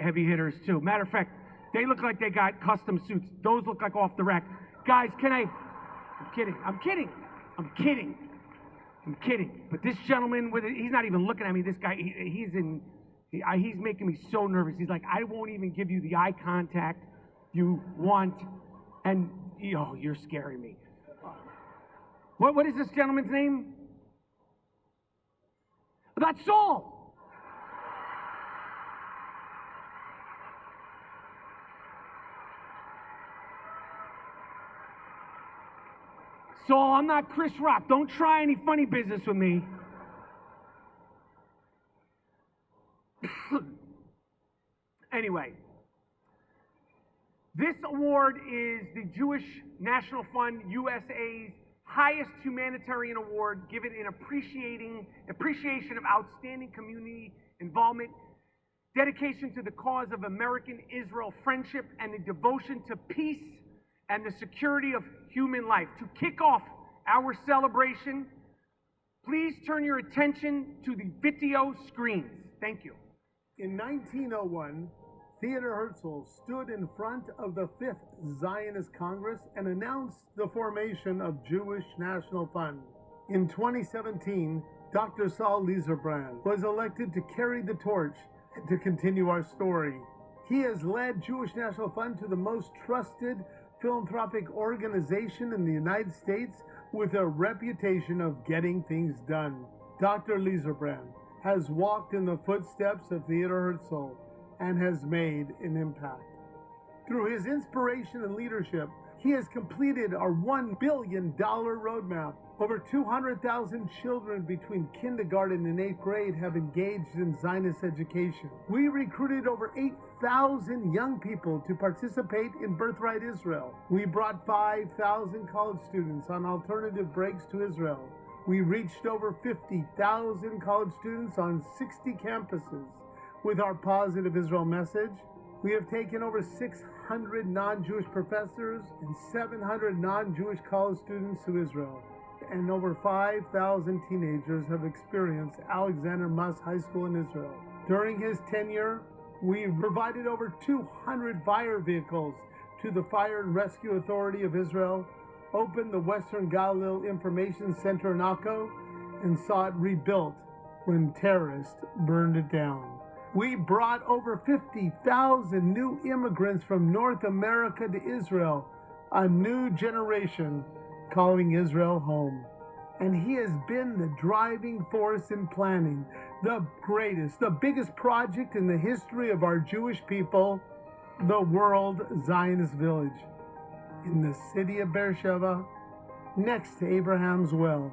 heavy hitters too. Matter of fact, they look like they got custom suits. Those look like off the rack. Guys, I'm kidding. But this gentleman with it, he's not even looking at me. This guy, he's making me so nervous. He's like, I won't even give you the eye contact you want, and you're scaring me. What is this gentleman's name? That's Saul. Saul, I'm not Chris Rock. Don't try any funny business with me. Anyway, this award is the Jewish National Fund, USA's highest humanitarian award, given in appreciation of outstanding community involvement, dedication to the cause of American-Israel friendship, and the devotion to peace and the security of human life. To kick off our celebration, please turn your attention to the video screens. Thank you. In 1901, Theodor Herzl stood in front of the Fifth Zionist Congress and announced the formation of Jewish National Fund. In 2017, Dr. Saul Lieserbrand was elected to carry the torch to continue our story. He has led Jewish National Fund to the most trusted philanthropic organization in the United States with a reputation of getting things done. Dr. Lieserbrand has walked in the footsteps of Theodor Herzl and has made an impact. Through his inspiration and leadership, he has completed our $1 billion roadmap. Over 200,000 children between kindergarten and 8th grade have engaged in Zionist education. We recruited over 8,000 young people to participate in Birthright Israel. We brought 5,000 college students on alternative breaks to Israel. We reached over 50,000 college students on 60 campuses. With our positive Israel message, we have taken over 600 non-Jewish professors and 700 non-Jewish college students to Israel. And over 5,000 teenagers have experienced Alexander Muss High School in Israel. During his tenure, we provided over 200 fire vehicles to the Fire and Rescue Authority of Israel, opened the Western Gala Information Center in Akko, and saw it rebuilt when terrorists burned it down. We brought over 50,000 new immigrants from North America to Israel, a new generation calling Israel home. And he has been the driving force in planning the greatest, the biggest project in the history of our Jewish people, the World Zionist Village, in the city of Beersheba, next to Abraham's Well,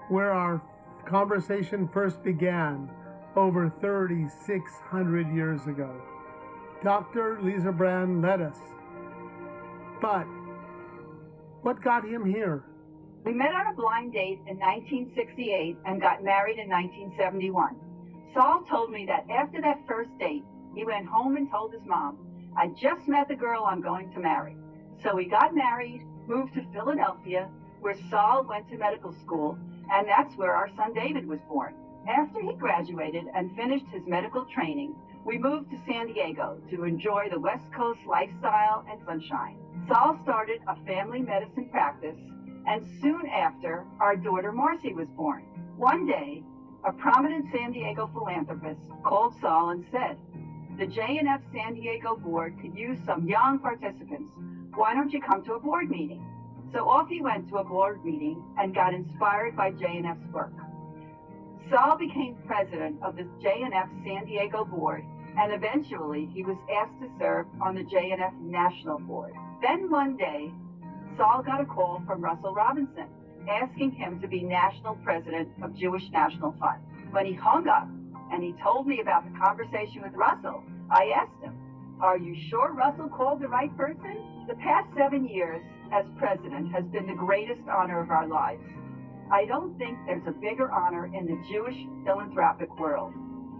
where our conversation first began over 3,600 years ago. Dr. Lieserbrand led us. But what got him here? We met on a blind date in 1968 and got married in 1971. Saul told me that after that first date, he went home and told his mom, I just met the girl I'm going to marry. So we got married, moved to Philadelphia, where Saul went to medical school, and that's where our son David was born. After he graduated and finished his medical training, we moved to San Diego to enjoy the West Coast lifestyle and sunshine. Saul started a family medicine practice, and soon after, our daughter Marcy was born. One day, a prominent San Diego philanthropist called Saul and said, the J&F San Diego board could use some young participants. Why don't you come to a board meeting? So off he went to a board meeting and got inspired by J&F's work. Saul became president of the J&F San Diego board, and eventually he was asked to serve on the J&F National Board. Then one day, Saul got a call from Russell Robinson, asking him to be national president of Jewish National Fund. When he hung up and he told me about the conversation with Russell, I asked him, are you sure Russell called the right person? The past 7 years as president has been the greatest honor of our lives. I don't think there's a bigger honor in the Jewish philanthropic world.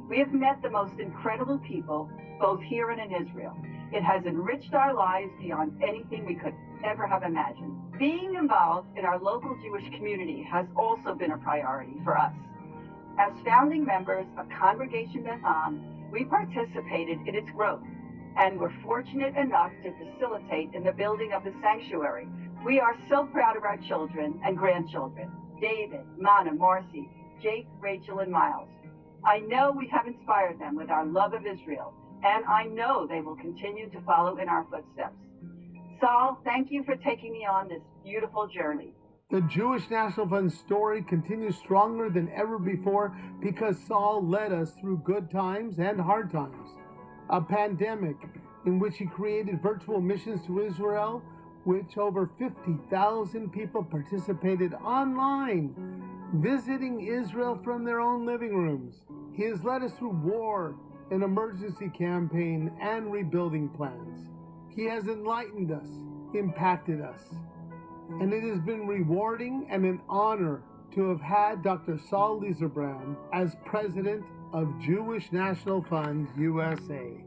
We have met the most incredible people, both here and in Israel. It has enriched our lives beyond anything we could ever have imagined. Being involved in our local Jewish community has also been a priority for us. As founding members of Congregation Beth Am, We participated in its growth and were fortunate enough to facilitate in the building of the sanctuary. We are so proud of our children and grandchildren, David, Mana, Marcy, Jake, Rachel, and Miles. I know we have inspired them with our love of Israel, and I know they will continue to follow in our footsteps. Saul, thank you for taking me on this beautiful journey. The Jewish National Fund's story continues stronger than ever before because Saul led us through good times and hard times. A pandemic in which he created virtual missions to Israel, which over 50,000 people participated online, visiting Israel from their own living rooms. He has led us through war, an emergency campaign, and rebuilding plans. He has enlightened us, impacted us, and it has been rewarding and an honor to have had Dr. Saul Lieserbrand as president of Jewish National Fund USA.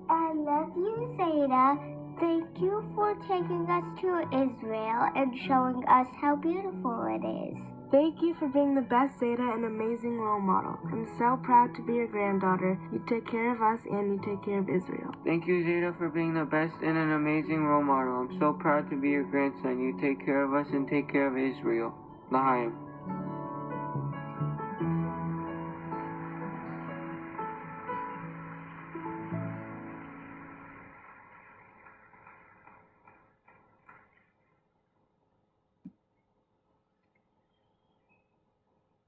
I love you, Zeta. Thank you for taking us to Israel and showing us how beautiful it is. Thank you for being the best Zeta and amazing role model. I'm so proud to be your granddaughter. You take care of us and you take care of Israel. Thank you, Zeta, for being the best and an amazing role model. I'm so proud to be your grandson. You take care of us and take care of Israel. L'chaim.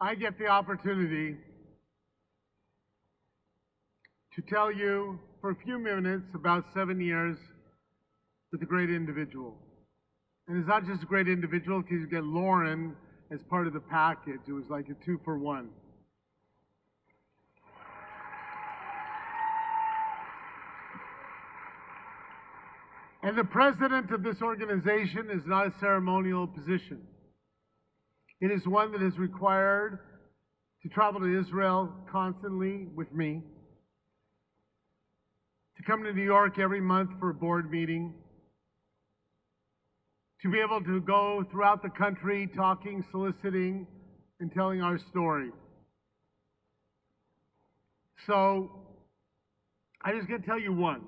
I get the opportunity to tell you for a few minutes about 7 years with a great individual. And it's not just a great individual because you get Lauren as part of the package. It was like a 2-for-1. And the president of this organization is not a ceremonial position. It is one that is required to travel to Israel constantly with me, to come to New York every month for a board meeting, to be able to go throughout the country talking, soliciting, and telling our story. So, I just going to tell you one.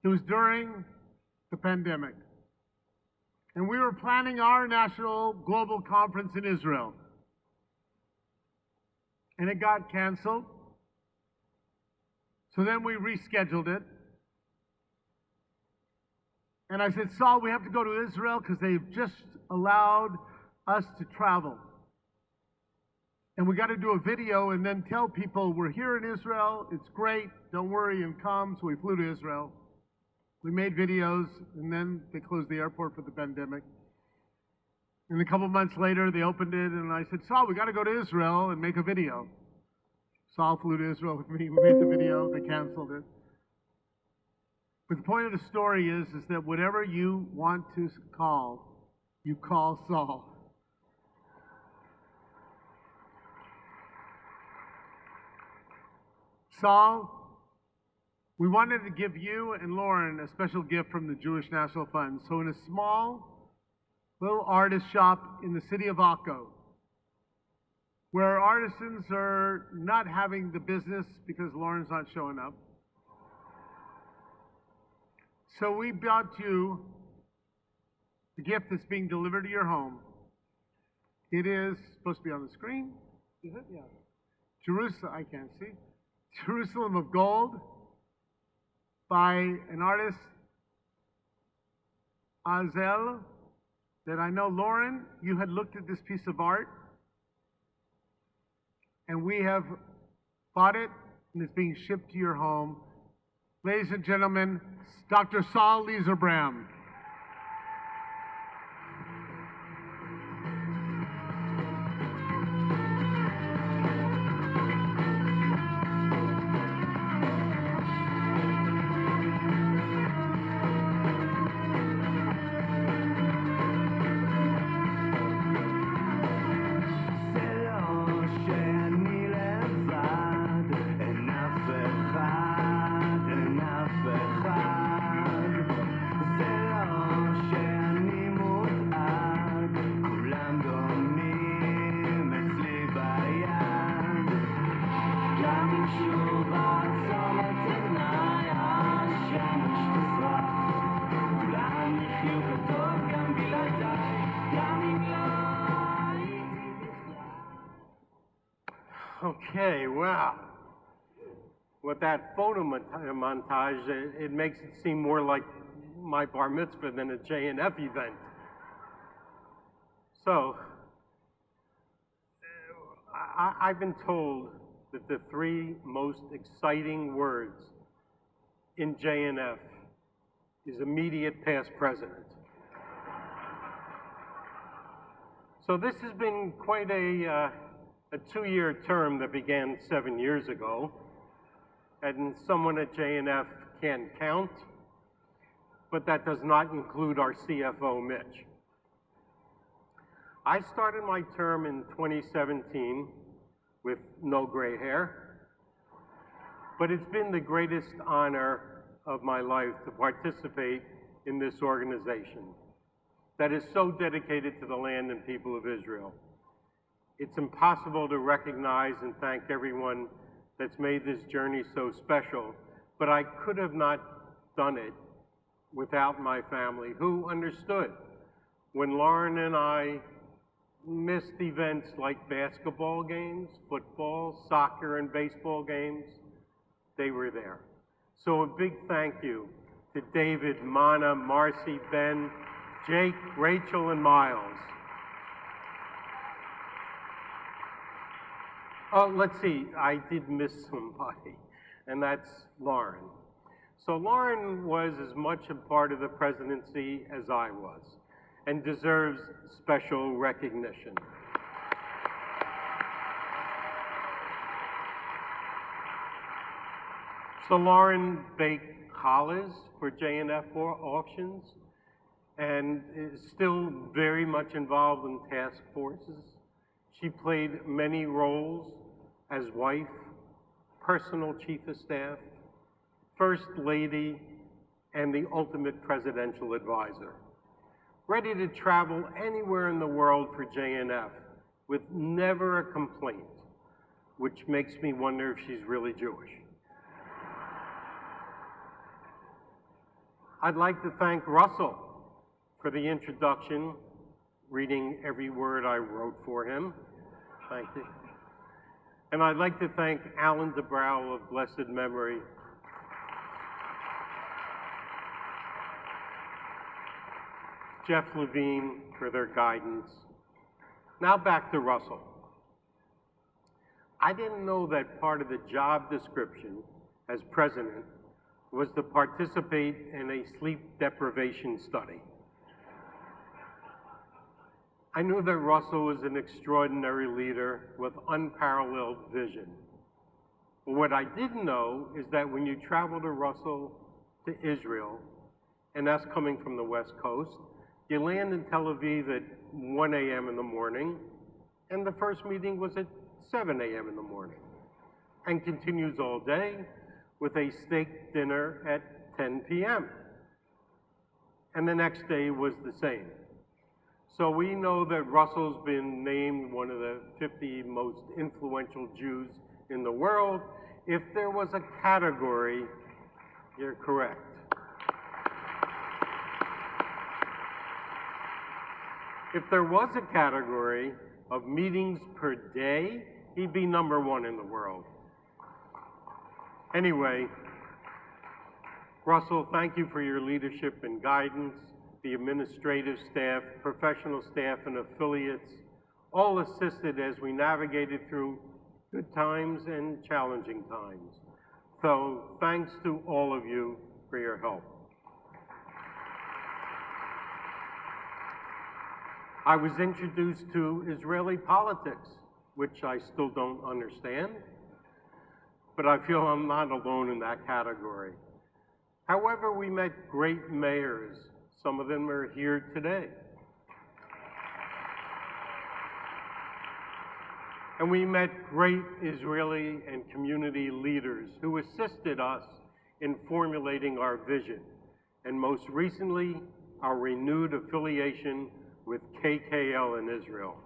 It was during the pandemic. And we were planning our national global conference in Israel. And it got canceled. So then we rescheduled it. And I said, Saul, we have to go to Israel because they've just allowed us to travel. And we got to do a video and then tell people we're here in Israel, it's great, don't worry and come. So we flew to Israel. We made videos, and then they closed the airport for the pandemic. And a couple months later, they opened it, and I said, Saul, we got to go to Israel and make a video. Saul flew to Israel with me. We made the video. They canceled it. But the point of the story is that whatever you want to call, you call Saul. Saul, we wanted to give you and Lauren a special gift from the Jewish National Fund. So in a small little artist shop in the city of Akko, where artisans are not having the business because Lauren's not showing up. So we brought you the gift that's being delivered to your home. It is supposed to be on the screen. Is it? Yeah. Jerusalem, I can't see. Jerusalem of Gold, by an artist, Azel, that I know, Lauren, you had looked at this piece of art, and we have bought it, and it's being shipped to your home. Ladies and gentlemen, Dr. Saul Lieserbrand. with that photo montage, it makes it seem more like my bar mitzvah than a JNF event. So, I've been told that the three most exciting words in JNF is immediate past president. So this has been quite a 2-year term that began 7 years ago, and someone at JNF can't count, but that does not include our CFO, Mitch. I started my term in 2017 with no gray hair, but it's been the greatest honor of my life to participate in this organization that is so dedicated to the land and people of Israel. It's impossible to recognize and thank everyone that's made this journey so special, but I could have not done it without my family, who understood. When Lauren and I missed events like basketball games, football, soccer, and baseball games, they were there. So a big thank you to David, Mana, Marcy, Ben, Jake, Rachel, and Miles. Oh, let's see, I did miss somebody, and that's Lauren. So Lauren was as much a part of the presidency as I was, and deserves special recognition. So Lauren baked challahs for JNF auctions, and is still very much involved in task forces. She played many roles as wife, personal chief of staff, first lady, and the ultimate presidential advisor. Ready to travel anywhere in the world for JNF with never a complaint, which makes me wonder if she's really Jewish. I'd like to thank Russell for the introduction, reading every word I wrote for him. Thank you. And I'd like to thank Alan DeBrow of blessed memory. Jeff Levine for their guidance. Now back to Russell. I didn't know that part of the job description as president was to participate in a sleep deprivation study. I knew that Russell was an extraordinary leader with unparalleled vision. But what I didn't know is that when you travel to Russell, to Israel, and that's coming from the West Coast, you land in Tel Aviv at 1 a.m. in the morning, and the first meeting was at 7 a.m. in the morning, and continues all day with a steak dinner at 10 p.m. And the next day was the same. So we know that Russell's been named one of the 50 most influential Jews in the world. If there was a category, you're correct. If there was a category of meetings per day, he'd be #1 in the world. Anyway, Russell, thank you for your leadership and guidance. The administrative staff, professional staff, and affiliates all assisted as we navigated through good times and challenging times. So thanks to all of you for your help. I was introduced to Israeli politics, which I still don't understand, but I feel I'm not alone in that category. However, we met great mayors. Some of them are here today. And we met great Israeli and community leaders who assisted us in formulating our vision, and most recently, our renewed affiliation with KKL in Israel.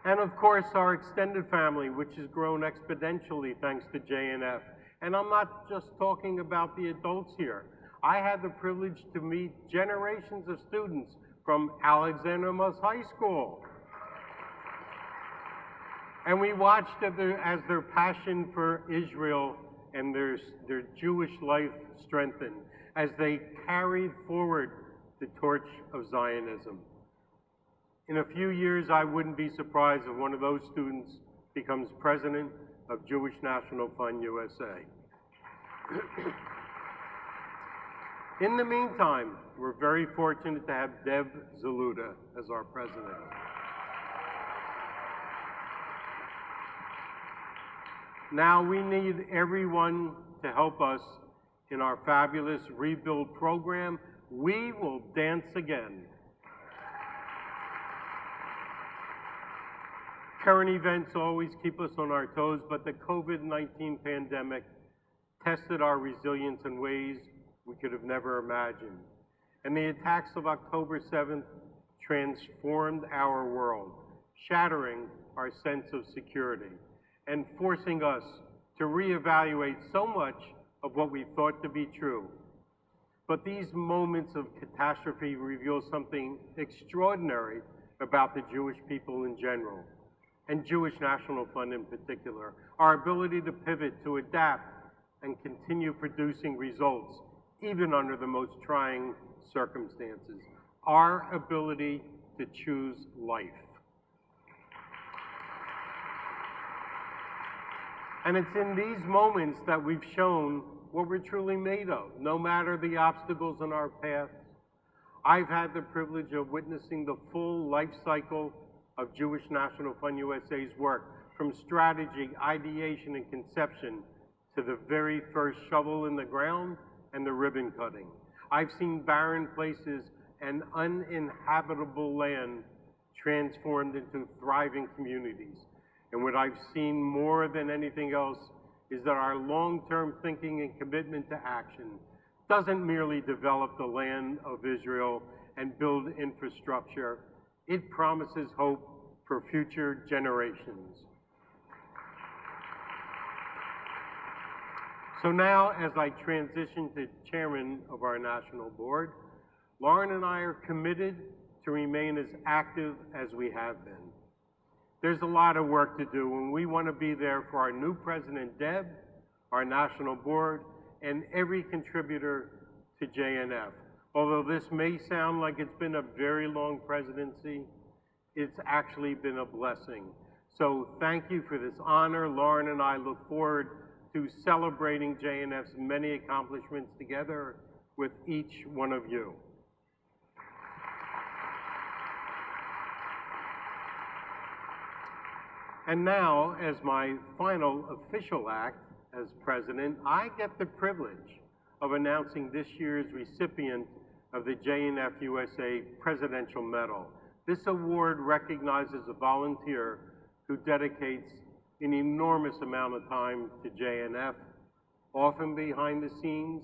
And of course, our extended family, which has grown exponentially thanks to JNF. And I'm not just talking about the adults here. I had the privilege to meet generations of students from Alexander Muss High School. And we watched as their passion for Israel and their Jewish life strengthened as they carried forward the torch of Zionism. In a few years, I wouldn't be surprised if one of those students becomes president of Jewish National Fund USA. In the meantime, we're very fortunate to have Deb Zaluda as our president. Now we need everyone to help us in our fabulous Rebuild program. We will dance again. Current events always keep us on our toes, but the COVID-19 pandemic tested our resilience in ways we could have never imagined. And the attacks of October 7th transformed our world, shattering our sense of security and forcing us to reevaluate so much of what we thought to be true. But these moments of catastrophe reveal something extraordinary about the Jewish people in general, and Jewish National Fund in particular. Our ability to pivot, to adapt, and continue producing results, even under the most trying circumstances. Our ability to choose life. And it's in these moments that we've shown what we're truly made of, no matter the obstacles in our path. I've had the privilege of witnessing the full life cycle of Jewish National Fund USA's work, from strategy, ideation, and conception to the very first shovel in the ground and the ribbon cutting. I've seen barren places and uninhabitable land transformed into thriving communities. And what I've seen more than anything else is that our long-term thinking and commitment to action doesn't merely develop the land of Israel and build infrastructure. It promises hope for future generations. So now, as I transition to chairman of our national board, Lauren and I are committed to remain as active as we have been. There's a lot of work to do, and we want to be there for our new president, Deb, our national board, and every contributor to JNF. Although this may sound like it's been a very long presidency, it's actually been a blessing. So thank you for this honor. Lauren and I look forward to celebrating JNF's many accomplishments together with each one of you. And now, as my final official act as president, I get the privilege of announcing this year's recipient of the JNF USA Presidential Medal. This award recognizes a volunteer who dedicates an enormous amount of time to JNF, often behind the scenes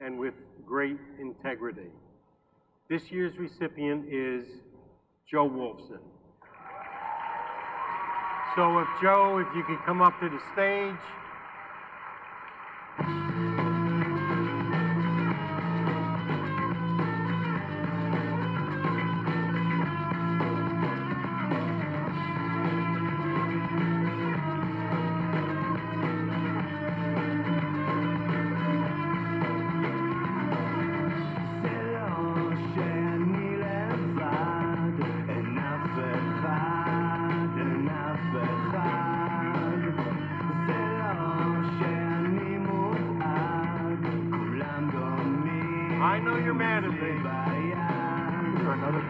and with great integrity. This year's recipient is Joe Wolfson. So if Joe, if you could come up to the stage. I know you're mad at me. For another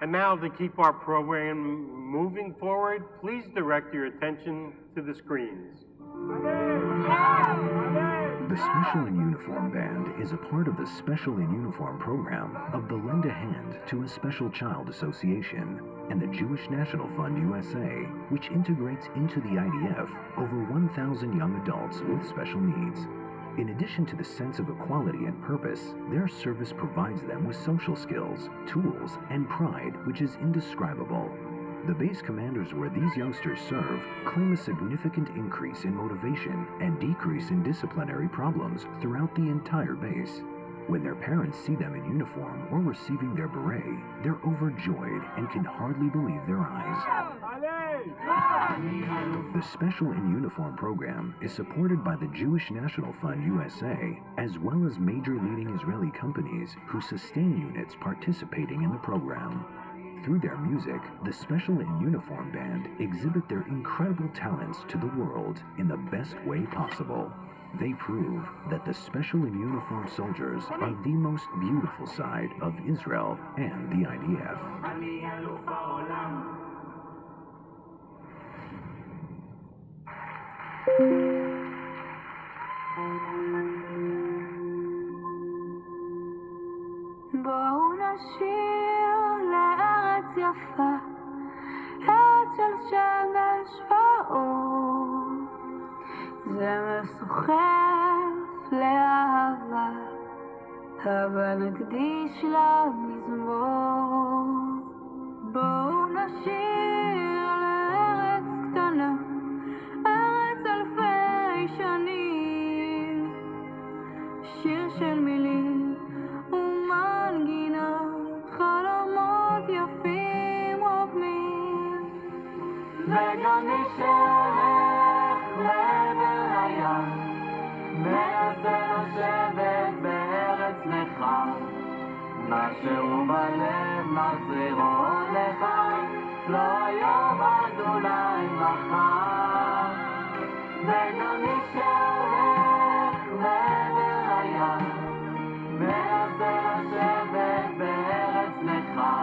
And now, to keep our program moving forward, please direct your attention to the screens. The Special in Uniform Band is a part of the Special in Uniform program of the Lend a Hand to a Special Child Association. and the Jewish National Fund USA, which integrates into the IDF over 1,000 young adults with special needs. In addition to the sense of equality and purpose, their service provides them with social skills, tools, and pride which is indescribable. The base commanders where these youngsters serve claim a significant increase in motivation and decrease in disciplinary problems throughout the entire base. When their parents see them in uniform or receiving their beret, they're overjoyed and can hardly believe their eyes. The Special in Uniform program is supported by the Jewish National Fund USA, as well as major leading Israeli companies who sustain units participating in the program. Through their music, the Special in Uniform Band exhibit their incredible talents to the world in the best way possible. They prove that the Special in Uniform soldiers are the most beautiful side of Israel and the IDF. בואו נשיר לארץ יפה, ארץ של שמש ואור. זה מסוחף לאהבה, הבה נקדיש לה מזמור. בואו נשיר לארץ קטנה, ארץ אלפי שנים, שיר של מילים ומנגינה, חלומות יפים רוקמים. וגם מי שהולך לעבר הים, מנסה לשבת בארץ נכר, מה שהוא בלב מחזירו לכאן, לא היום אז אולי מחר.